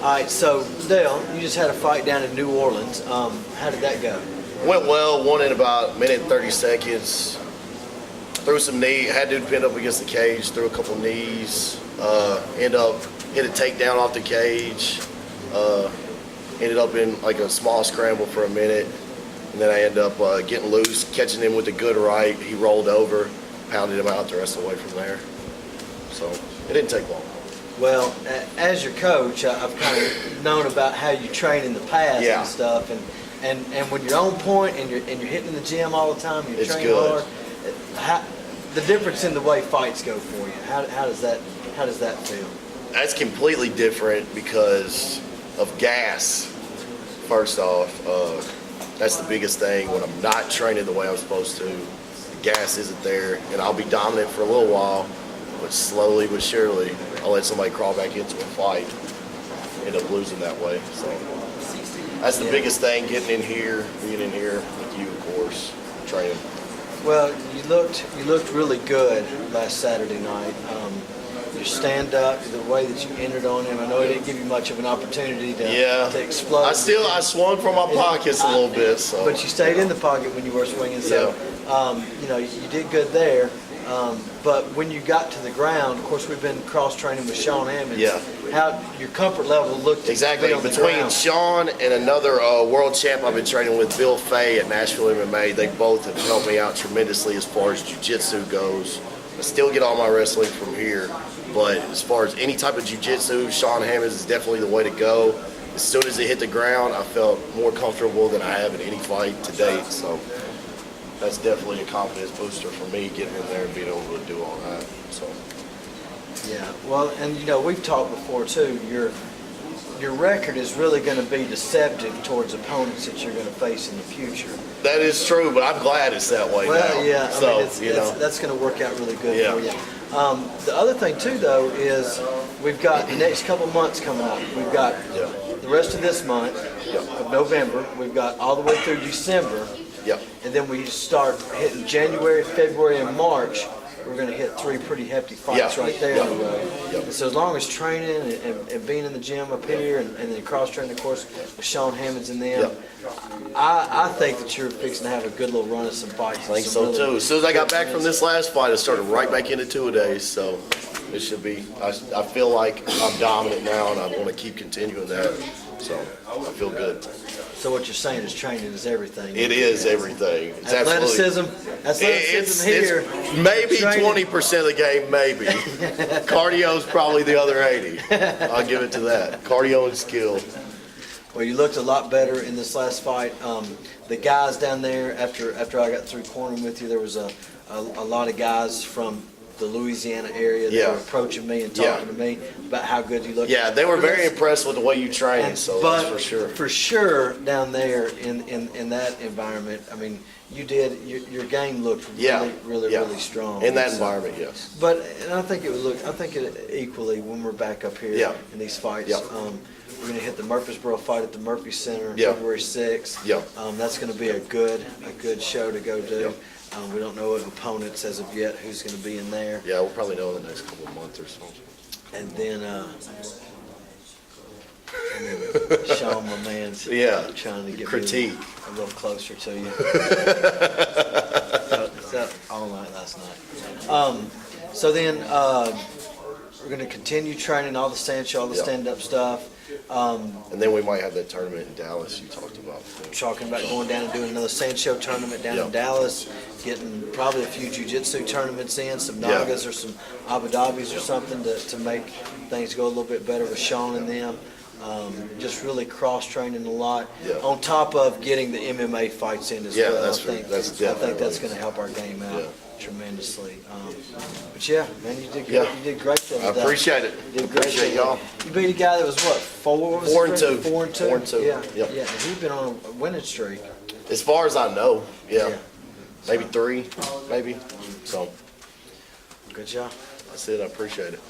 All right, so Dale, you just had a fight down in New Orleans. How did that go? Went well, won in about a minute and 30 seconds. Threw some knee, had dude pinned up against the cage, threw a couple knees. Hit a takedown off the cage. Ended up in like a small scramble for a minute. And then I ended up getting loose, catching him with a good right. He rolled over, pounded him out the rest of the way from there. So it didn't take long. Well, as your coach, I've kind of known about how you train in the past and stuff, and when you're on point and you're hitting in the gym all the time, you're training hard. The difference in the way fights go for you. How does that feel? That's completely different because of gas. First off, that's the biggest thing. When I'm not training the way I'm supposed to, the gas isn't there, and I'll be dominant for a little while, but slowly but surely, I'll let somebody crawl back into a fight, end up losing that way. So that's the biggest thing, getting in here, being in here with you, of course, training. Well, you looked really good last Saturday night. Your stand-up, the way that you entered on him, I know it didn't give you much of an opportunity to explode. I swung from my pockets a little bit. So. But you stayed in the pocket when you were swinging, so you did good there. But when you got to the ground, of course, we've been cross-training with Sean Hammond. Yeah. How your comfort level looked exactly between Sean and another world champ I've been training with, Bill Fay at Nashville MMA. They both have helped me out tremendously as far as jiu-jitsu goes. I still get all my wrestling from here, but as far as any type of jiu-jitsu, Sean Hammond is definitely the way to go. As soon as it hit the ground, I felt more comfortable than I have in any fight to date. So that's definitely a confidence booster for me, getting in there and being able to do all that. So. Yeah, well, and we've talked before too. Your record is really going to be deceptive towards opponents that you're going to face in the future. That is true, but I'm glad it's that way now. Well, yeah, so, that's going to work out really good for you. The other thing too, though, is we've got the next couple months coming up. We've got the rest of this month of November. We've got all the way through December. Yep. And then we start hitting January, February, and March. We're going to hit 3 pretty hefty fights right there. And so as long as training and being in the gym up here and then cross-training, of course, with Sean Hammonds and them, I think that you're fixing to have a good little run of some fights. I think so, too. As soon as I got back from this last fight, I started right back into two-a-days. So it should be, I feel like I'm dominant now, and I want to keep continuing that. So I feel good. So what you're saying is training is everything. It is everything. It's athleticism here. It's maybe 20% of the game, maybe. Cardio's probably the other 80. I'll give it to that. Cardio and skill. Well, you looked a lot better in this last fight. The guys down there, after I got through cornering with you, there was a lot of guys from the Louisiana area that were approaching me and talking to me about how good you look. Yeah, they were very impressed with the way you train, so that's for sure. For sure, down there in that environment, I mean, your game looked really strong. In that environment, yes. But I think it equally when we're back up here in these fights. We're going to hit the Murfreesboro fight at the Murphy Center February 6th. That's going to be a good show to go do. We don't know of opponents as of yet who's going to be in there. Yeah, we'll probably know in the next couple of months or so. And then Sean, my man's trying to get me a little closer to you. So all night last night. So then we're going to continue training all the stand-up stuff. And then we might have that tournament in Dallas you talked about. Talking about going down and doing another sand show tournament down in Dallas, getting probably a few jiu-jitsu tournaments in, some Nagas or some Abu Dhabis or something to make things go a little bit better with Sean and them. Just really cross-training a lot, on top of getting the MMA fights in as well. I think that's going to help our game out tremendously. But yeah, man, you did great. You did great. I appreciate it. You did great. Appreciate y'all. You beat a guy that was what, 4 and 2. 4 and 2. 4 and 2. Yeah. And he's been on a winning streak. As far as I know, maybe 3, maybe. So good job. that's it. I appreciate it.